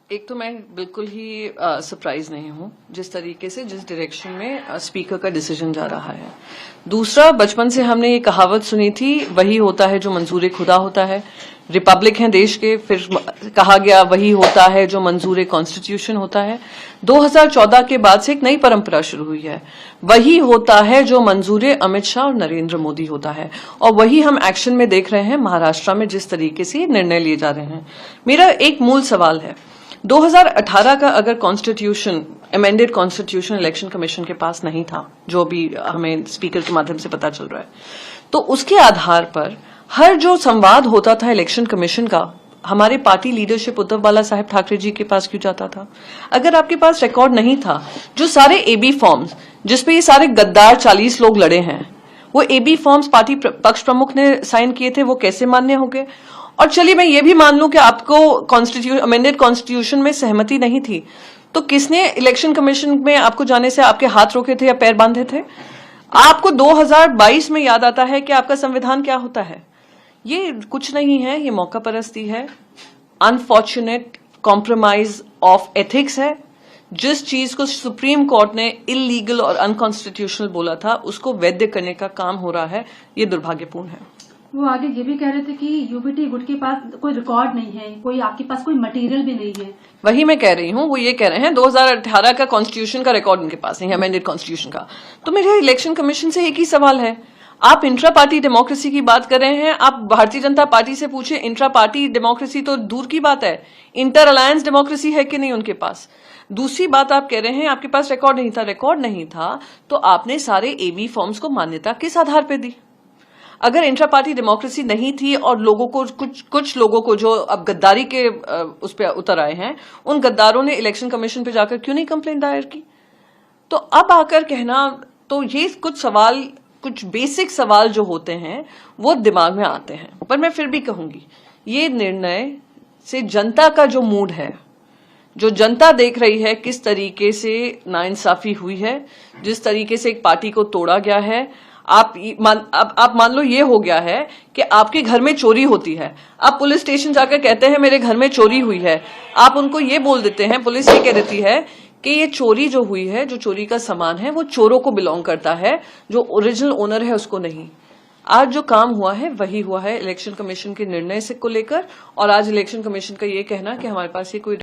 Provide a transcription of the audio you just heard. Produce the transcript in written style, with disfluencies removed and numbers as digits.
एक तो मैं बिल्कुल ही सरप्राइज नहीं हूं जिस तरीके से जिस डायरेक्शन में स्पीकर का डिसीजन जा रहा है। दूसरा, बचपन से हमने ये कहावत सुनी थी, वही होता है जो मंजूर खुदा होता है। रिपब्लिक है देश के, फिर कहा गया वही होता है जो मंजूर कॉन्स्टिट्यूशन होता है। 2014 के बाद से एक नई परंपरा शुरू हुई है, वही होता है जो मंजूर अमित शाह और नरेंद्र मोदी होता है। और वही हम एक्शन में देख रहे हैं महाराष्ट्र में, जिस तरीके से निर्णय लिए जा रहे हैं। मेरा एक मूल सवाल है, 2018 का अगर constitution, amended constitution election commission के पास नहीं था, जो भी हमें स्पीकर के माध्यम से पता चल रहा है, तो उसके आधार पर हर जो संवाद होता था इलेक्शन कमीशन का, हमारे पार्टी लीडरशिप उद्धव बाला साहेब ठाकरे जी के पास क्यों जाता था? अगर आपके पास रिकॉर्ड नहीं था, जो सारे एबी फॉर्म्स जिसपे ये सारे गद्दार 40 लोग लड़े हैं, वो एबी फॉर्म्स पार्टी पक्ष प्रमुख ने साइन किए थे, वो कैसे मान्य हो गए? और चलिए मैं ये भी मान लूं कि आपको अमेंडेड कॉन्स्टिट्यूशन में सहमति नहीं थी, तो किसने इलेक्शन कमीशन में आपको जाने से आपके हाथ रोके थे या पैर बांधे थे? आपको 2022 में याद आता है कि आपका संविधान क्या होता है? ये कुछ नहीं है, ये मौका परस्ती है, अनफॉर्चुनेट कॉम्प्रोमाइज ऑफ एथिक्स है। जिस चीज को सुप्रीम कोर्ट ने इलीगल और अनकॉन्स्टिट्यूशनल बोला था, उसको वैध करने का काम हो रहा है, ये दुर्भाग्यपूर्ण है। वो आगे ये भी कह रहे थे कि यूबीटी गुट के पास कोई रिकॉर्ड नहीं है, कोई आपके पास कोई मटेरियल भी नहीं है। वही मैं कह रही हूँ, वो ये कह रहे हैं 2018 का कॉन्स्टिट्यूशन का रिकॉर्ड उनके पास नहीं है, अमेंडेड कॉन्स्टिट्यूशन का। तो मेरे इलेक्शन कमीशन से एक ही सवाल है, आप इंट्रा पार्टी डेमोक्रेसी की बात कर रहे हैं, आप भारतीय जनता पार्टी से पूछे, इंट्रा पार्टी डेमोक्रेसी तो दूर की बात है, इंटर अलायंस डेमोक्रेसी है कि नहीं उनके पास? दूसरी बात, आप कह रहे हैं आपके पास रिकॉर्ड नहीं था। रिकॉर्ड नहीं था तो आपने सारे एबी फॉर्म्स को मान्यता किस आधार पर दी? अगर इंट्रा पार्टी डेमोक्रेसी नहीं थी और लोगों को कुछ लोगों को जो अब गद्दारी के उस पर उतर आए हैं, उन गद्दारों ने इलेक्शन कमीशन पे जाकर क्यों नहीं कंप्लेंट दायर की? तो अब आकर कहना, तो ये कुछ सवाल, कुछ बेसिक सवाल जो होते हैं वो दिमाग में आते हैं। पर मैं फिर भी कहूंगी, ये निर्णय से जनता का जो मूड है, जो जनता देख रही है किस तरीके से नाइंसाफी हुई है, जिस तरीके से एक पार्टी को तोड़ा गया है, आप मान लो ये हो गया है कि आपके घर में चोरी होती है, आप पुलिस स्टेशन जाकर कहते हैं मेरे घर में चोरी हुई है, आप उनको ये बोल देते हैं, पुलिस ये कह देती है कि ये चोरी जो हुई है, जो चोरी का सामान है, वो चोरों को बिलोंग करता है, जो ओरिजिनल ओनर है उसको नहीं। आज जो काम हुआ है वही हुआ है इलेक्शन कमीशन के निर्णय से को लेकर, और आज इलेक्शन कमीशन का ये कहना कि हमारे पास ये कोई